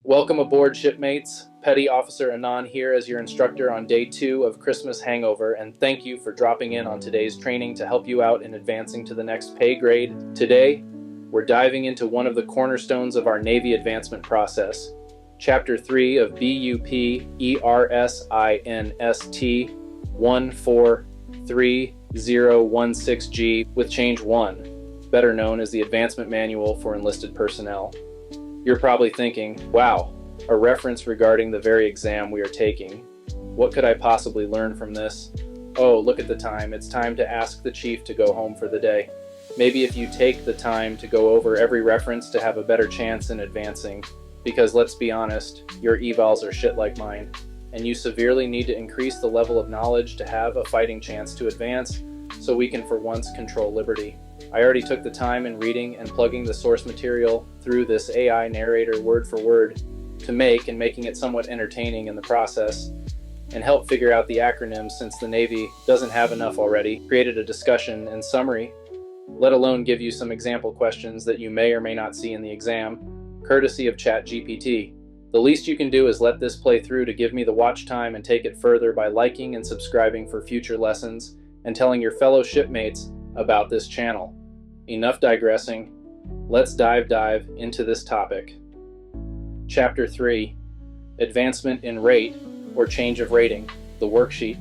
Welcome aboard, shipmates. Petty Officer Anon here as your instructor on day 2 of Christmas Hangover, and thank you for dropping in on today's training to help you out in advancing to the next pay grade. Today, we're diving into one of the cornerstones of our Navy advancement process, Chapter 3 of BUPERSINST 1430.16G with Change 1, better known as the Advancement Manual for Enlisted Personnel. You're probably thinking, wow, a reference regarding the very exam we are taking. What could I possibly learn from this? Oh, look at the time. It's time to ask the chief to go home for the day. Maybe if you take the time to go over every reference to have a better chance in advancing, because let's be honest, your evals are shit like mine, and you severely need to increase the level of knowledge to have a fighting chance to advance, so we can for once control liberty. I already took the time in reading and plugging the source material through this AI narrator word for word to making it somewhat entertaining in the process, and help figure out the acronyms since the Navy doesn't have enough already, created a discussion and summary, let alone give you some example questions that you may or may not see in the exam, courtesy of ChatGPT. The least you can do is let this play through to give me the watch time and take it further by liking and subscribing for future lessons and telling your fellow shipmates about this channel. Enough digressing. Let's dive into this topic. Chapter 3, Advancement in Rate or Change of Rating, the worksheet.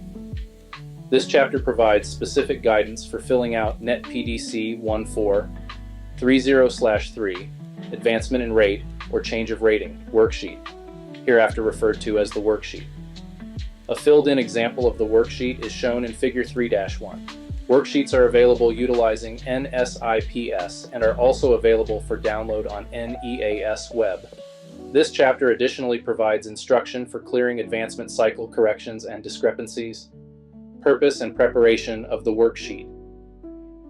This chapter provides specific guidance for filling out Net PDC 1430/3, Advancement in Rate or Change of Rating, worksheet, hereafter referred to as the worksheet. A filled-in example of the worksheet is shown in Figure 3-1. Worksheets are available utilizing NSIPS and are also available for download on NEAS Web. This chapter additionally provides instruction for clearing advancement cycle corrections and discrepancies, purpose and preparation of the worksheet.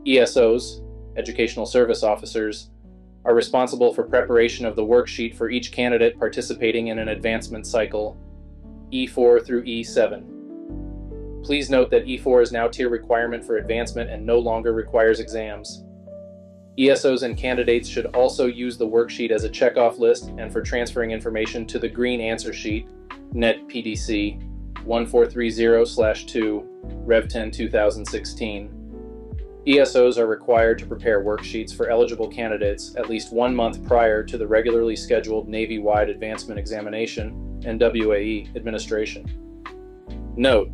ESOs, Educational Service Officers, are responsible for preparation of the worksheet for each candidate participating in an advancement cycle, E4 through E7. Please note that E4 is now tier requirement for advancement and no longer requires exams. ESOs and candidates should also use the worksheet as a checkoff list and for transferring information to the green answer sheet, Net PDC 1430/2, Rev 10 2016. ESOs are required to prepare worksheets for eligible candidates at least 1 month prior to the regularly scheduled Navy-wide Advancement Examination, NWAE, administration. Note: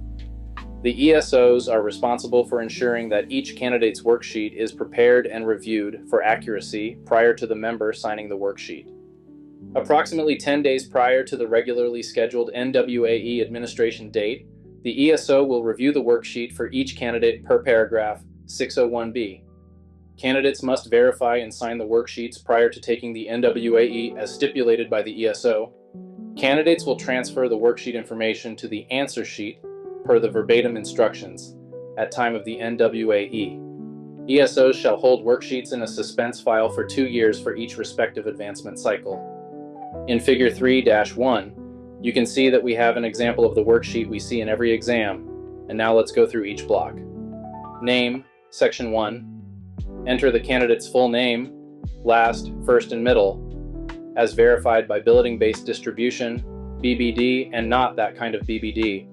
the ESOs are responsible for ensuring that each candidate's worksheet is prepared and reviewed for accuracy prior to the member signing the worksheet. Approximately 10 days prior to the regularly scheduled NWAE administration date, the ESO will review the worksheet for each candidate per paragraph 601B. Candidates must verify and sign the worksheets prior to taking the NWAE as stipulated by the ESO. Candidates will transfer the worksheet information to the answer sheet per the verbatim instructions at time of the NWAE. ESOs shall hold worksheets in a suspense file for 2 years for each respective advancement cycle. In Figure 3-1, you can see that we have an example of the worksheet we see in every exam, and now let's go through each block. Name, Section 1. Enter the candidate's full name, last, first, and middle, as verified by billeting-based distribution, BBD, and not that kind of BBD,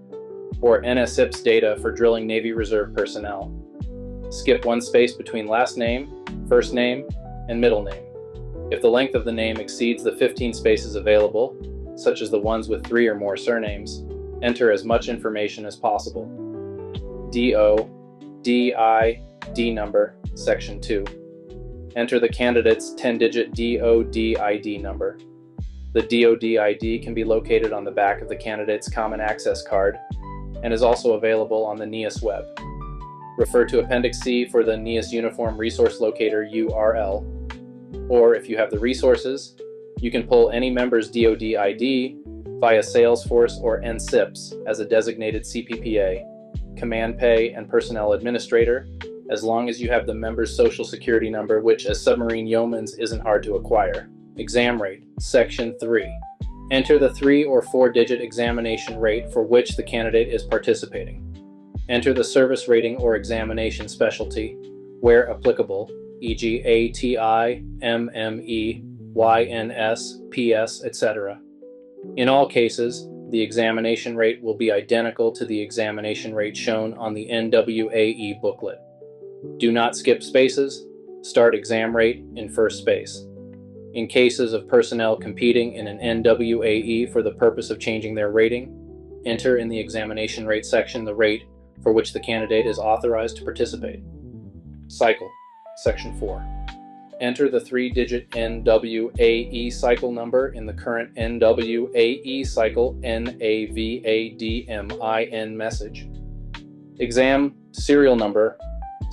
or NSIPS data for drilling Navy Reserve personnel. Skip 1 space between last name, first name, and middle name. If the length of the name exceeds the 15 spaces available, such as the ones with 3 or more surnames, enter as much information as possible. DO, DI, D number, Section 2. Enter the candidate's 10-digit DOD ID number. The DOD ID can be located on the back of the candidate's Common Access Card and is also available on the NEAS web. Refer to Appendix C for the NEAS Uniform Resource Locator URL, or if you have the resources, you can pull any member's DOD ID via Salesforce or NSIPS as a designated CPPA, Command Pay, and Personnel Administrator, as long as you have the member's Social Security number, which as submarine yeomans isn't hard to acquire. Exam rate, Section 3. Enter the 3 or 4-digit examination rate for which the candidate is participating. Enter the service rating or examination specialty, where applicable, e.g. ATI, MME, YNS, PS, etc. In all cases, the examination rate will be identical to the examination rate shown on the NWAE booklet. Do not skip spaces. Start exam rate in first space. In cases of personnel competing in an NWAE for the purpose of changing their rating, enter in the examination rate section the rate for which the candidate is authorized to participate. Cycle, Section 4. Enter the 3-digit NWAE cycle number in the current NWAE cycle NAVADMIN message. Exam serial number,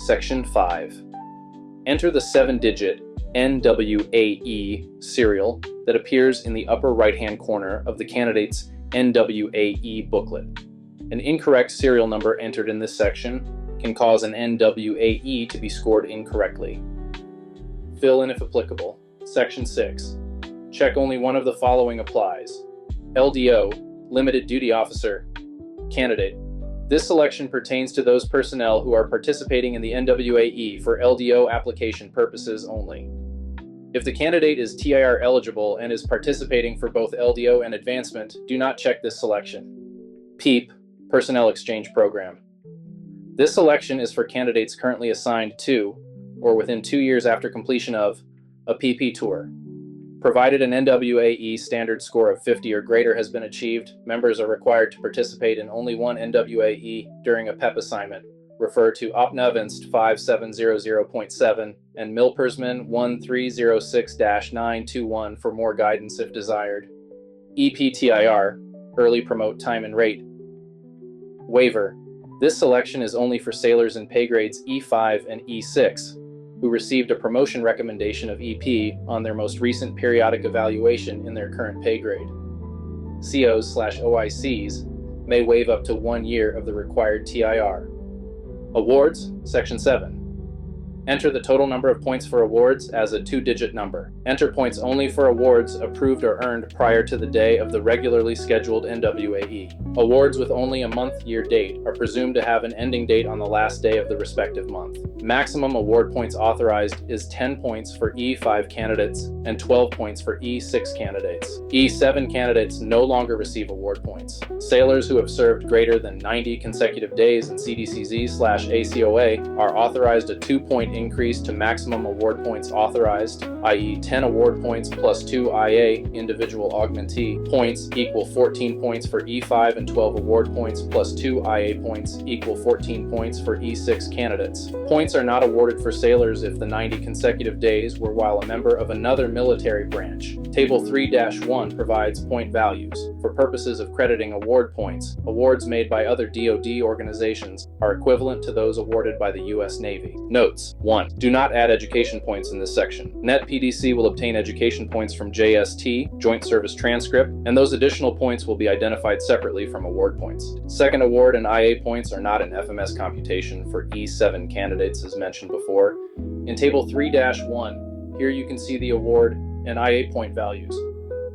Section 5. Enter the 7-digit NWAE serial that appears in the upper right-hand corner of the candidate's NWAE booklet. An incorrect serial number entered in this section can cause an NWAE to be scored incorrectly. Fill in if applicable. Section 6. Check only one of the following applies. LDO, Limited Duty Officer, Candidate. This selection pertains to those personnel who are participating in the NWAE for LDO application purposes only. If the candidate is TIR eligible and is participating for both LDO and advancement, do not check this selection. PEEP, Personnel Exchange Program. This selection is for candidates currently assigned to, or within 2 years after completion of, a PP tour. Provided an NWAE standard score of 50 or greater has been achieved, members are required to participate in only one NWAE during a PEP assignment. Refer to OPNAVINST 5700.7 and MILPERSMAN 1306-921 for more guidance if desired. EPTIR, Early Promote Time and Rate. Waiver. This selection is only for sailors in pay grades E5 and E6, who received a promotion recommendation of EP on their most recent periodic evaluation in their current pay grade. COs/OICs may waive up to 1 year of the required TIR. Awards, Section 7. Enter the total number of points for awards as a 2-digit number. Enter points only for awards approved or earned prior to the day of the regularly scheduled NWAE. Awards with only a month-year date are presumed to have an ending date on the last day of the respective month. Maximum award points authorized is 10 points for E5 candidates and 12 points for E6 candidates. E7 candidates no longer receive award points. Sailors who have served greater than 90 consecutive days in CDCZ/ACOA are authorized a 2-point increase to maximum award points authorized, i.e. 10 award points plus 2 IA individual augmentee points equal 14 points for E5 and 12 award points plus 2 IA points equal 14 points for E6 candidates. Points are not awarded for sailors if the 90 consecutive days were while a member of another military branch. Table 3-1 provides point values. For purposes of crediting award points, awards made by other DoD organizations are equivalent to those awarded by the U.S. Navy. Notes: 1. Do not add education points in this section. Net PDC will obtain education points from JST, Joint Service Transcript, and those additional points will be identified separately from award points. Second award and IA points are not an FMS computation for E7 candidates as mentioned before. In Table 3-1, here you can see the award and IA point values.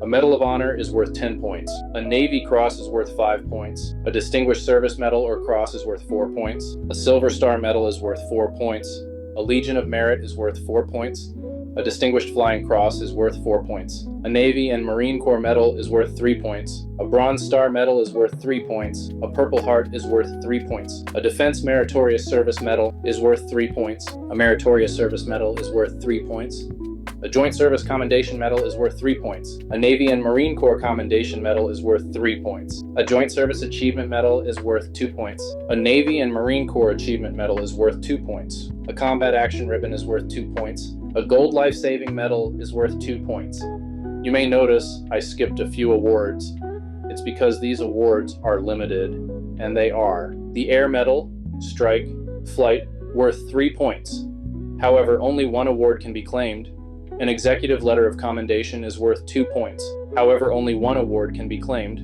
A Medal of Honor is worth 10 points. A Navy Cross is worth 5 points. A Distinguished Service Medal or Cross is worth 4 points. A Silver Star Medal is worth 4 points. A Legion of Merit is worth 4 points. A Distinguished Flying Cross is worth 4 points. A Navy and Marine Corps Medal is worth 3 points. A Bronze Star Medal is worth 3 points. A Purple Heart is worth 3 points. A Defense Meritorious Service Medal is worth 3 points. A Meritorious Service Medal is worth 3 points. A Joint Service Commendation Medal is worth 3 points. A Navy and Marine Corps Commendation Medal is worth 3 points. A Joint Service Achievement Medal is worth 2 points. A Navy and Marine Corps Achievement Medal is worth 2 points. A Combat Action Ribbon is worth 2 points. A Gold Life Saving Medal is worth 2 points. You may notice I skipped a few awards. It's because these awards are limited, and they are the Air Medal, Strike, Flight, worth 3 points. However, only one award can be claimed. An Executive Letter of Commendation is worth 2 points. However, only one award can be claimed.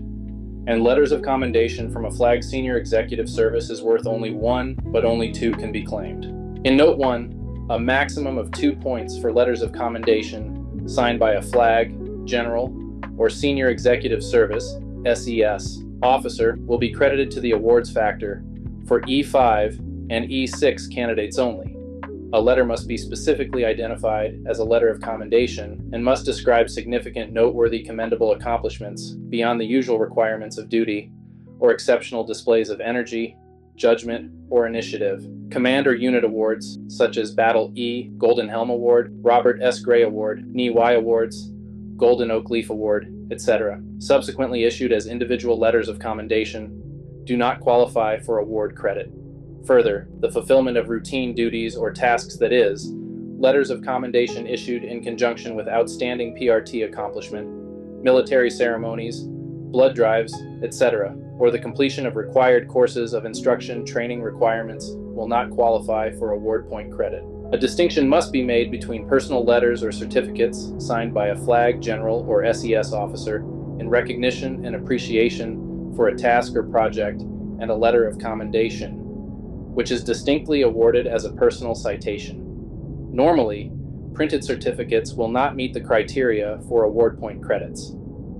And Letters of Commendation from a Flag Senior Executive Service is worth only 1, but only 2 can be claimed. In Note 1, a maximum of 2 points for Letters of Commendation signed by a Flag, General, or Senior Executive Service SES officer will be credited to the awards factor for E5 and E6 candidates only. A letter must be specifically identified as a letter of commendation and must describe significant, noteworthy, commendable accomplishments beyond the usual requirements of duty or exceptional displays of energy, judgment, or initiative. Command or unit awards, such as Battle E, Golden Helm Award, Robert S. Gray Award, Knee Y Awards, Golden Oak Leaf Award, etc., subsequently issued as individual letters of commendation, do not qualify for award credit. Further, the fulfillment of routine duties or tasks, that is, letters of commendation issued in conjunction with outstanding PRT accomplishment, military ceremonies, blood drives, etc., or the completion of required courses of instruction, training requirements, will not qualify for award point credit. A distinction must be made between personal letters or certificates signed by a flag, general, or SES officer in recognition and appreciation for a task or project, and a letter of commendation, which is distinctly awarded as a personal citation. Normally, printed certificates will not meet the criteria for award point credits.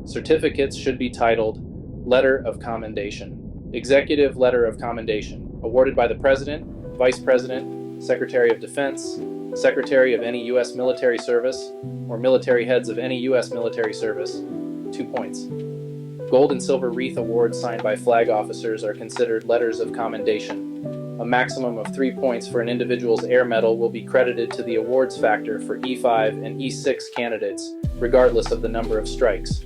Certificates should be titled Letter of Commendation. Executive Letter of Commendation, awarded by the President, Vice President, Secretary of Defense, Secretary of any U.S. military service, or military heads of any U.S. military service, 2 points. Gold and silver wreath awards signed by flag officers are considered letters of commendation. A maximum of 3 points for an individual's air medal will be credited to the awards factor for E5 and E6 candidates, regardless of the number of strikes.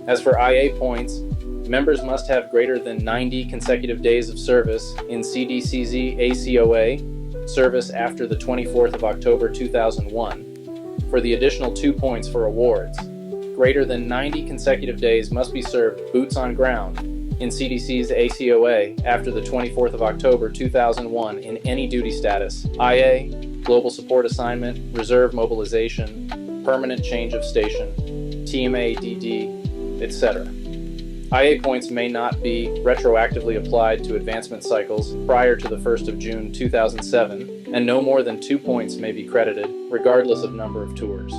As for IA points, members must have greater than 90 consecutive days of service in CDCZ ACOA, service after the 24th of October 2001. For the additional 2 points for awards, greater than 90 consecutive days must be served boots on ground in CDC's ACOA after the 24th of October 2001 in any duty status: IA, Global Support Assignment, Reserve Mobilization, Permanent Change of Station, TMA, DD, etc. IA points may not be retroactively applied to advancement cycles prior to the 1st of June 2007, and no more than 2 points may be credited, regardless of number of tours.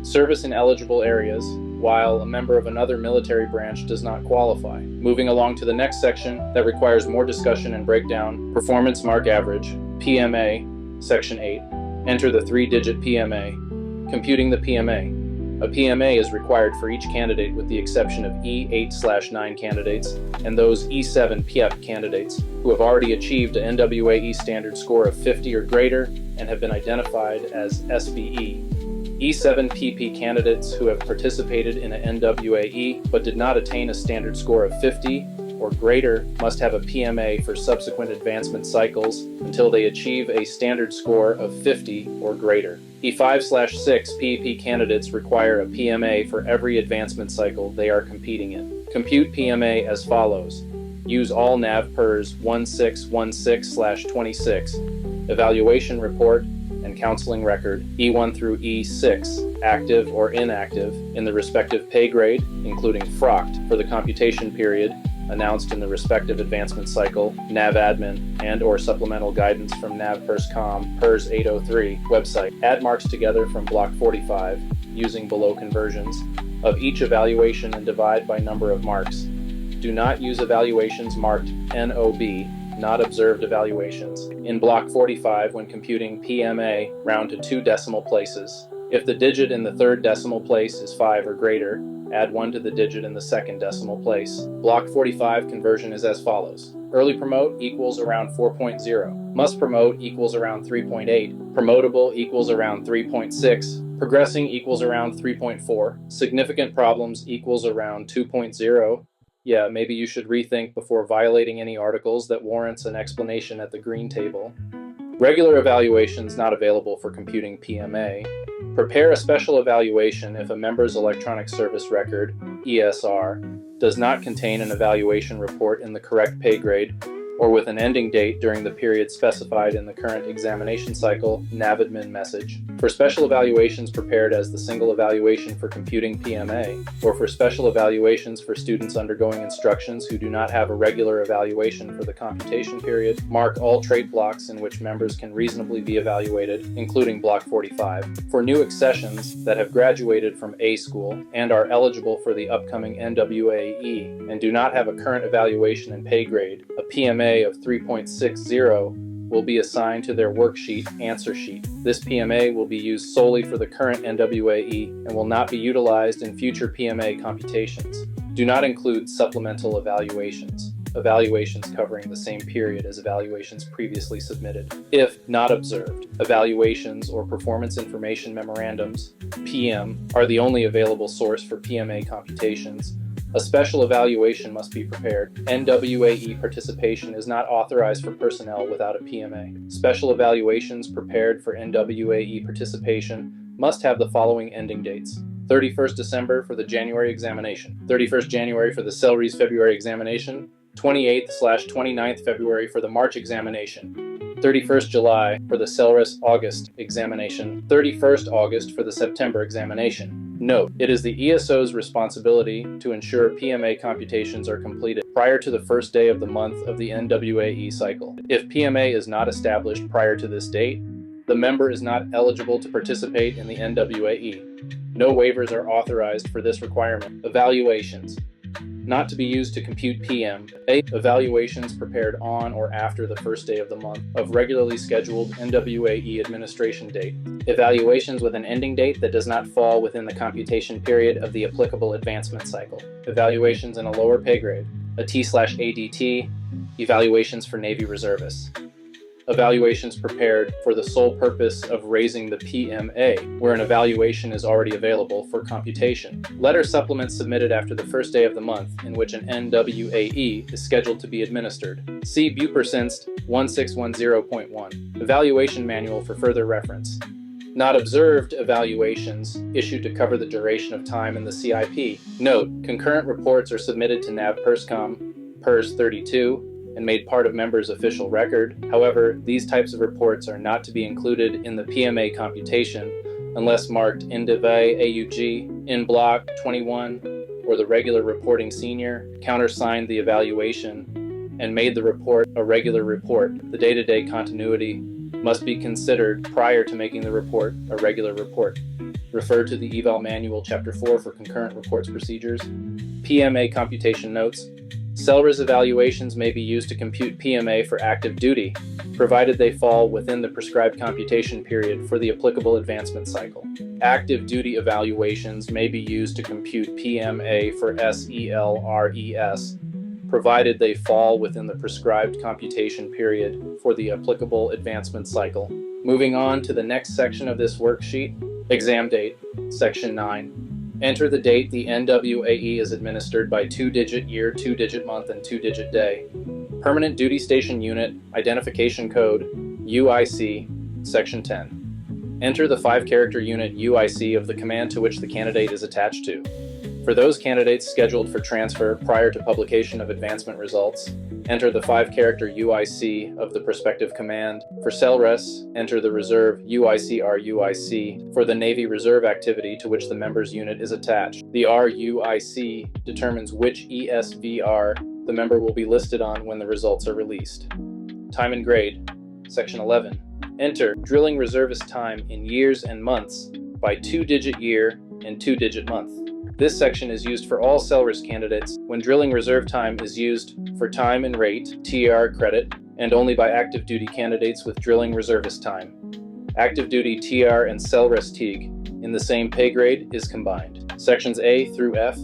Service in eligible areas, while a member of another military branch does not qualify. Moving along to the next section that requires more discussion and breakdown: Performance Mark Average, PMA, Section 8. Enter the 3-digit PMA. Computing the PMA. A PMA is required for each candidate with the exception of E8/9 candidates and those E7 PEP candidates who have already achieved an NWAE standard score of 50 or greater and have been identified as SBE. E7 PP candidates who have participated in an NWAE but did not attain a standard score of 50 or greater must have a PMA for subsequent advancement cycles until they achieve a standard score of 50 or greater. E5/6 PEP candidates require a PMA for every advancement cycle they are competing in. Compute PMA as follows. Use all NAVPERS 1616/26, evaluation report, and counseling record, E1 through E6, active or inactive, in the respective pay grade, including FROCT for the computation period, announced in the respective advancement cycle, NAVADMIN, and/or supplemental guidance from NAVPERSCOM PERS 803 website. Add marks together from Block 45, using below conversions, of each evaluation and divide by number of marks. Do not use evaluations marked NOB, not observed evaluations, in Block 45 when computing PMA. Round to 2 decimal places. If the digit in the 3rd decimal place is 5 or greater, add 1 to the digit in the 2nd decimal place. Block 45 conversion is as follows. Early promote equals around 4.0. Must promote equals around 3.8. Promotable equals around 3.6. Progressing equals around 3.4. Significant problems equals around 2.0. Yeah, maybe you should rethink before violating any articles that warrants an explanation at the green table. Regular evaluations not available for computing PMA. Prepare a special evaluation if a member's electronic service record, ESR, does not contain an evaluation report in the correct pay grade or with an ending date during the period specified in the current examination cycle, NAVADMIN message. For special evaluations prepared as the single evaluation for computing PMA, or for special evaluations for students undergoing instructions who do not have a regular evaluation for the computation period, mark all trait blocks in which members can reasonably be evaluated, including Block 45. For new accessions that have graduated from A school and are eligible for the upcoming NWAE and do not have a current evaluation and pay grade, a PMA of 3.60 will be assigned to their worksheet answer sheet. This PMA will be used solely for the current NWAE and will not be utilized in future PMA computations. Do not include supplemental evaluations, evaluations covering the same period as evaluations previously submitted. If not observed, evaluations or performance information memorandums, PM, are the only available source for PMA computations. A special evaluation must be prepared. NWAE participation is not authorized for personnel without a PMA. Special evaluations prepared for NWAE participation must have the following ending dates: 31st December for the January examination, 31st January for the CELRES February examination, 28th/29th February for the March examination, 31st July for the CELRES August examination, 31st August for the September examination. Note, it is the ESO's responsibility to ensure PMA computations are completed prior to the first day of the month of the NWAE cycle. If PMA is not established prior to this date, the member is not eligible to participate in the NWAE. No waivers are authorized for this requirement. Evaluations. Not to be used to compute PM. Evaluations prepared on or after the first day of the month of regularly scheduled NWAE administration date. Evaluations with an ending date that does not fall within the computation period of the applicable advancement cycle. Evaluations in a lower pay grade. A T/ADT. Evaluations for Navy reservists. Evaluations prepared for the sole purpose of raising the PMA, where an evaluation is already available for computation. Letter supplements submitted after the first day of the month in which an NWAE is scheduled to be administered. See BUPERSINST 1430.16G. Evaluation manual for further reference. Not observed evaluations issued to cover the duration of time in the CIP. Note, concurrent reports are submitted to NAVPERSCOM PERS 32 and made part of members' official record. However, these types of reports are not to be included in the PMA computation unless marked INDIV AUG, in block 21, or the regular reporting senior countersigned the evaluation and made the report a regular report. The day-to-day continuity must be considered prior to making the report a regular report. Refer to the Eval Manual, Chapter 4 for concurrent reports procedures. PMA computation notes. CELRES evaluations may be used to compute PMA for active duty, provided they fall within the prescribed computation period for the applicable advancement cycle. Active duty evaluations may be used to compute PMA for SELRES, provided they fall within the prescribed computation period for the applicable advancement cycle. Moving on to the next section of this worksheet, Exam Date, Section 9. Enter the date the NWAE is administered by 2-digit year, 2-digit month, and 2-digit day. Permanent Duty Station Unit, Identification Code, UIC, Section 10. Enter the 5-character unit UIC of the command to which the candidate is attached to. For those candidates scheduled for transfer prior to publication of advancement results, enter the 5-character UIC of the prospective command. For CELRES, enter the reserve UIC-RUIC for the Navy reserve activity to which the member's unit is attached. The RUIC determines which ESVR the member will be listed on when the results are released. Time and grade, Section 11. Enter drilling reservist time in years and months by 2-digit year and 2-digit month. This section is used for all CELRES candidates when drilling reserve time is used for time and rate, TR credit, and only by active duty candidates with drilling reservist time. Active duty TR and CELRES TIG in the same pay grade is combined. Sections A through F,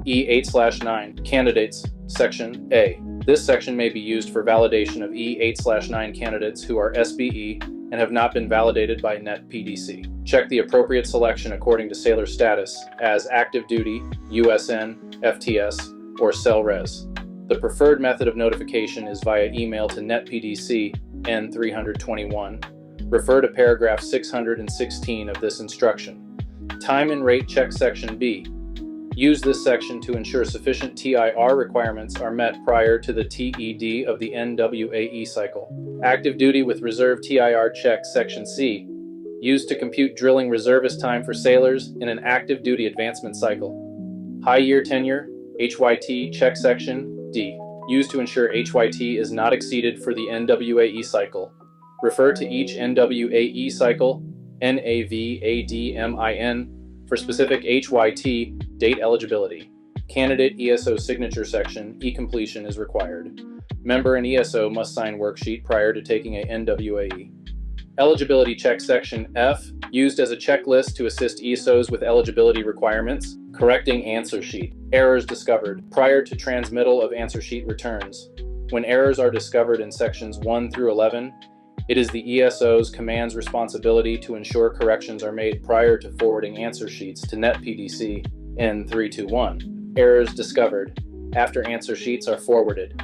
E8/9, candidates, Section A. This section may be used for validation of E8/9 candidates who are SBE and have not been validated by NET-PDC. Check the appropriate selection according to sailor status as active duty, USN, FTS, or CELRES. The preferred method of notification is via email to NET-PDC N321. Refer to paragraph 616 of this instruction. Time and rate check Section B. Use this section to ensure sufficient TIR requirements are met prior to the TED of the NWAE cycle. Active duty with reserve TIR check Section C. Used to compute drilling reservist time for sailors in an active duty advancement cycle. High year tenure, HYT check Section D. Used to ensure HYT is not exceeded for the NWAE cycle. Refer to each NWAE cycle, NAVADMIN, for specific HYT date eligibility. Candidate ESO signature section, e-completion is required. Member and ESO must sign worksheet prior to taking a NWAE. Eligibility check section F, used as a checklist to assist ESOs with eligibility requirements. Correcting answer sheet. Errors discovered prior to transmittal of answer sheet returns. When errors are discovered in sections 1 through 11, it is the ESO's command's responsibility to ensure corrections are made prior to forwarding answer sheets to NetPDC N321. Errors discovered after answer sheets are forwarded.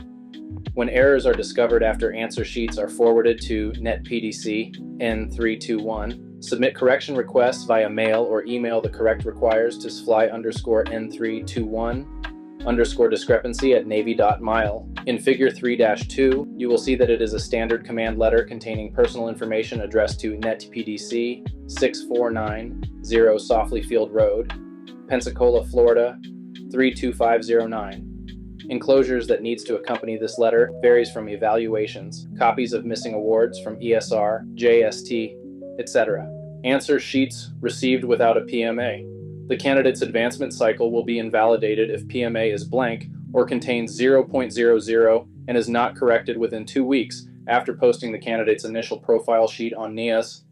When errors are discovered after answer sheets are forwarded to NetPDC N321, submit correction requests via mail or email the correct requires to fly_N321_discrepancy@navy.mile. In Figure 3-2, you will see that it is a standard command letter containing personal information addressed to NetPDC 6490 Softly Field Road, Pensacola, Florida 32509. Enclosures that needs to accompany this letter varies from evaluations, copies of missing awards from ESR, JST, etc. Answer sheets received without a PMA. The candidate's advancement cycle will be invalidated if PMA is blank or contains 0.00 and is not corrected within 2 weeks after posting the candidate's initial profile sheet on NIAS.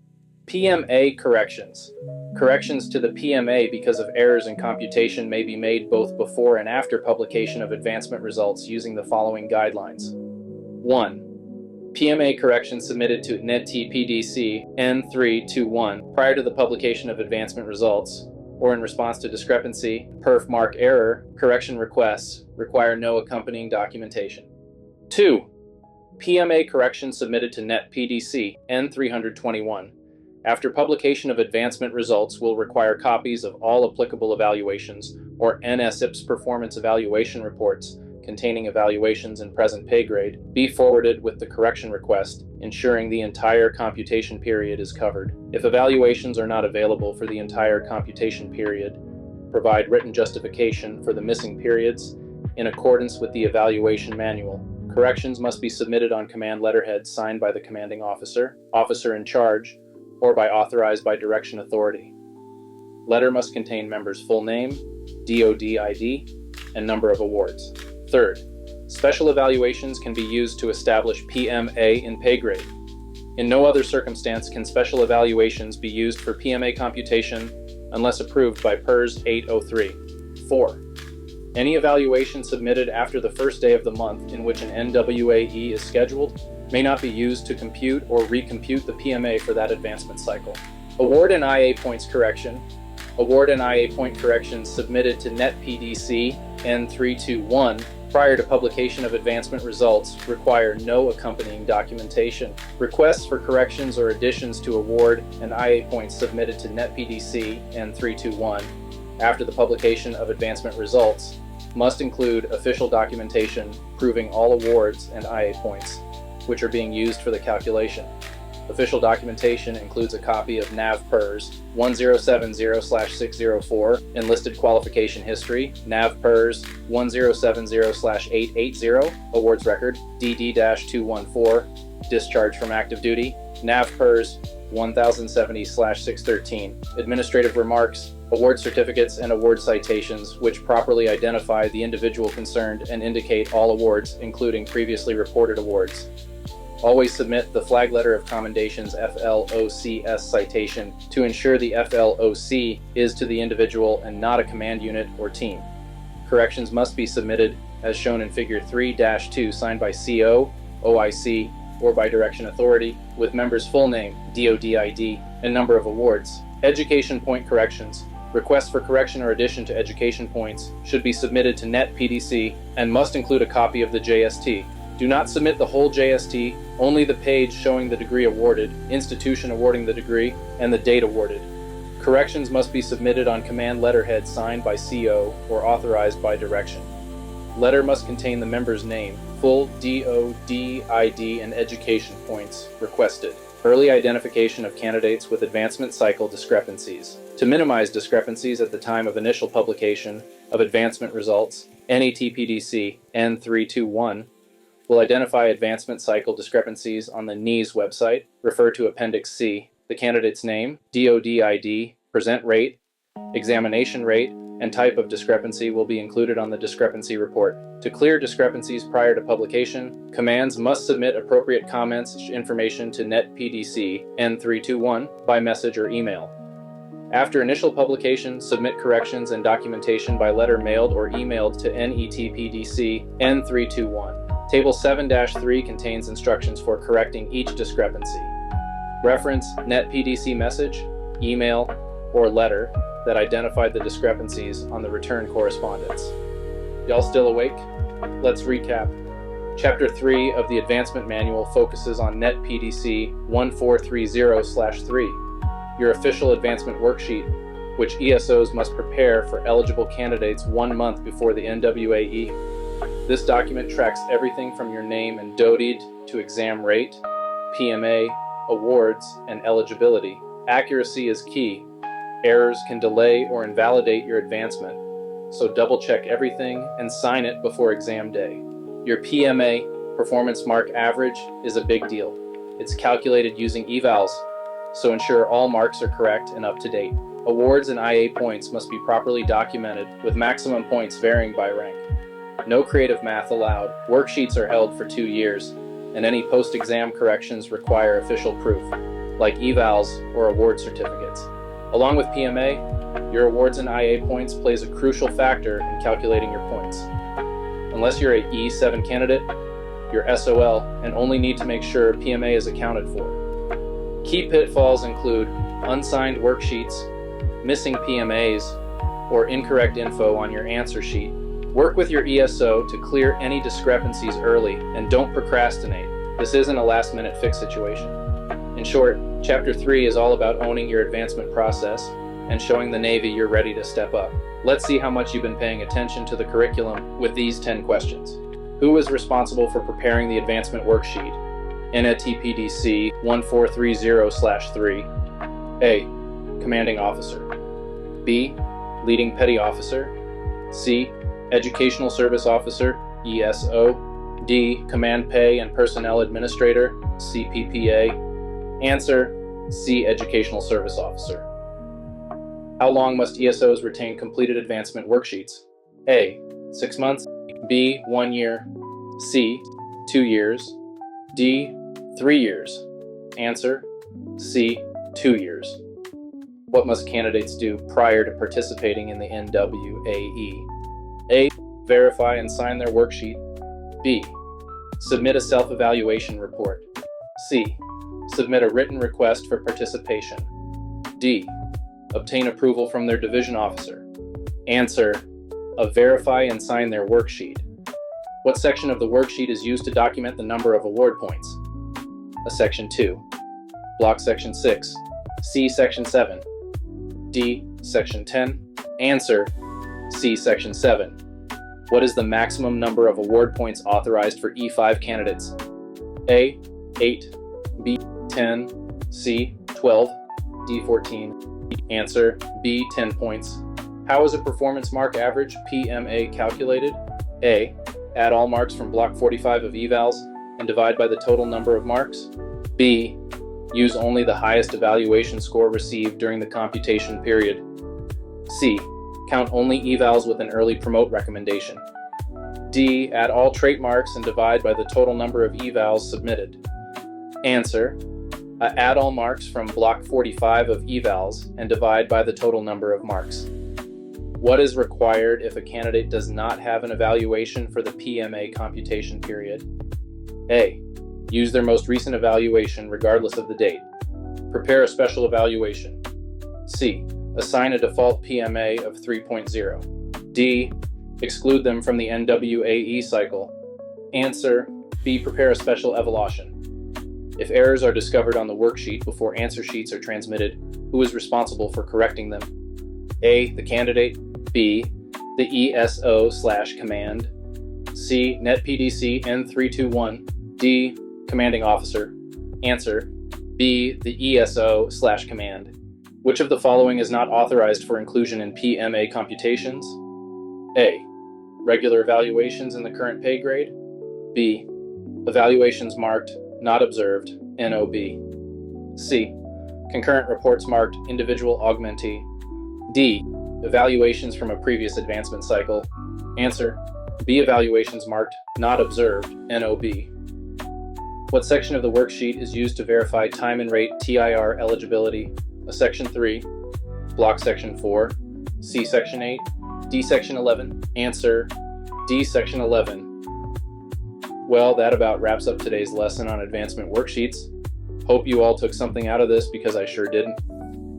PMA corrections. Corrections to the PMA because of errors in computation may be made both before and after publication of advancement results using the following guidelines. 1. PMA corrections submitted to NetPDC N321 prior to the publication of advancement results, or in response to discrepancy, perf mark error, correction requests require no accompanying documentation. 2. PMA corrections submitted to NetPDC N321 after publication of advancement results will require copies of all applicable evaluations or NSIPS performance evaluation reports containing evaluations in present pay grade be forwarded with the correction request, ensuring the entire computation period is covered. If evaluations are not available for the entire computation period, provide written justification for the missing periods in accordance with the evaluation manual. Corrections must be submitted on command letterhead signed by the commanding officer, officer in charge, or by authorized by direction authority. Letter must contain member's full name, DOD ID, and number of awards. Third, special evaluations can be used to establish PMA in pay grade. In no other circumstance can special evaluations be used for PMA computation unless approved by PERS 803. 4. Any evaluation submitted after the first day of the month in which an NWAE is scheduled may not be used to compute or recompute the PMA for that advancement cycle. Award and IA points correction. Award and IA point corrections submitted to NetPDC N321 prior to publication of advancement results require no accompanying documentation. Requests for corrections or additions to award and IA points submitted to NetPDC N321 after the publication of advancement results must include official documentation proving all awards and IA points which are being used for the calculation. Official documentation includes a copy of NAV PERS 1070/604 Enlisted Qualification History, NAV PERS 1070/880 Awards Record, DD-214 Discharge from Active Duty, NAV PERS 1070/613 Administrative Remarks, award certificates and award citations which properly identify the individual concerned and indicate all awards, including previously reported awards. Always submit the Flag Letter of Commendations FLOCS citation to ensure the FLOC is to the individual and not a command unit or team. Corrections must be submitted as shown in Figure 3-2 signed by CO, OIC, or by direction authority with member's full name, DOD ID, and number of awards. Education point corrections. Requests for correction or addition to education points should be submitted to NetPDC and must include a copy of the JST. Do not submit the whole JST, only the page showing the degree awarded, institution awarding the degree, and the date awarded. Corrections must be submitted on command letterhead signed by CO or authorized by direction. Letter must contain the member's name, full DOD ID, and education points requested. Early identification of candidates with advancement cycle discrepancies. To minimize discrepancies at the time of initial publication of advancement results, NETPDC N321 will identify advancement cycle discrepancies on the NEAS website, refer to Appendix C, the candidate's name, DOD ID, present rate, examination rate, and type of discrepancy will be included on the discrepancy report. To clear discrepancies prior to publication, commands must submit appropriate comments information to NetPDC N321 by message or email. After initial publication, submit corrections and documentation by letter mailed or emailed to NetPDC N321. Table 7-3 contains instructions for correcting each discrepancy. Reference NetPDC message, email, or letter that identified the discrepancies on the return correspondence. Y'all still awake? Let's recap. Chapter 3 of the Advancement Manual focuses on NetPDC 1430/3, your official advancement worksheet, which ESOs must prepare for eligible candidates 1 month before the NWAE. This document tracks everything from your name and DOTID to exam rate, PMA, awards, and eligibility. Accuracy is key. Errors can delay or invalidate your advancement, so double-check everything and sign it before exam day. Your PMA, Performance Mark Average, is a big deal. It's calculated using evals, so ensure all marks are correct and up to date. Awards and IA points must be properly documented, with maximum points varying by rank. No creative math allowed. Worksheets are held for 2 years, and any post-exam corrections require official proof, like evals or award certificates. Along with PMA, your awards and IA points plays a crucial factor in calculating your points. Unless you're a E7 candidate, you're SOL and only need to make sure PMA is accounted for. Key pitfalls include unsigned worksheets, missing PMAs, or incorrect info on your answer sheet. Work with your ESO to clear any discrepancies early and don't procrastinate. This isn't a last-minute fix situation. In short, Chapter 3 is all about owning your advancement process and showing the Navy you're ready to step up. Let's see how much you've been paying attention to the curriculum with these 10 questions. Who is responsible for preparing the advancement worksheet? NetPDC 1430/3. A. Commanding Officer. B. Leading Petty Officer. C. Educational Service Officer, ESO. D. Command Pay and Personnel Administrator, CPPA. Answer: C. Educational Service Officer. How long must ESOs retain completed advancement worksheets? A. 6 months. B. 1 year. C. 2 years. D. 3 years. Answer: C. 2 years. What must candidates do prior to participating in the NWAE? A. Verify and sign their worksheet. B. Submit a self-evaluation report. C. Submit a written request for participation. D. Obtain approval from their division officer. Answer: verify and sign their worksheet. What section of the worksheet is used to document the number of award points? A Section 2. Block Section 6. C. Section 7. D. Section 10. Answer: C. Section 7. What is the maximum number of award points authorized for E5 candidates? A. 8. B. 10. C. 12. D. 14. Answer: B. 10 points. How is a performance mark average PMA calculated? A. Add all marks from block 45 of evals and divide by the total number of marks. B. Use only the highest evaluation score received during the computation period. C. Count only evals with an early promote recommendation. D. Add all trait marks and divide by the total number of evals submitted. Answer: add all marks from block 45 of evals and divide by the total number of marks. What is required if a candidate does not have an evaluation for the PMA computation period? A. Use their most recent evaluation regardless of the date. Prepare a special evaluation. C. Assign a default PMA of 3.0. D. Exclude them from the NWAE cycle. Answer: B. Prepare a special evaluation. If errors are discovered on the worksheet before answer sheets are transmitted, who is responsible for correcting them? A. The candidate. B. The ESO/command. C. NetPDC N321. D. Commanding Officer. Answer: B. The ESO/command. Which of the following is not authorized for inclusion in PMA computations? A. Regular evaluations in the current pay grade. B. Evaluations marked not observed, NOB. C. Concurrent reports marked individual augmentee. D. Evaluations from a previous advancement cycle. Answer: B evaluations marked not observed, NOB. What section of the worksheet is used to verify time and rate TIR eligibility? A Section 3, Block Section 4, C Section 8, D Section 11. Answer: D Section 11. Well, that about wraps up today's lesson on advancement worksheets. Hope you all took something out of this, because I sure didn't.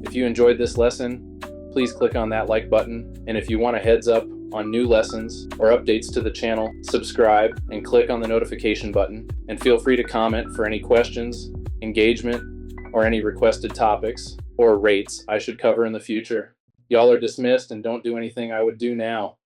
If you enjoyed this lesson, please click on that like button, and if you want a heads up on new lessons or updates to the channel, subscribe and click on the notification button, and feel free to comment for any questions, engagement, or any requested topics or rates I should cover in the future. Y'all are dismissed, and don't do anything I would do now.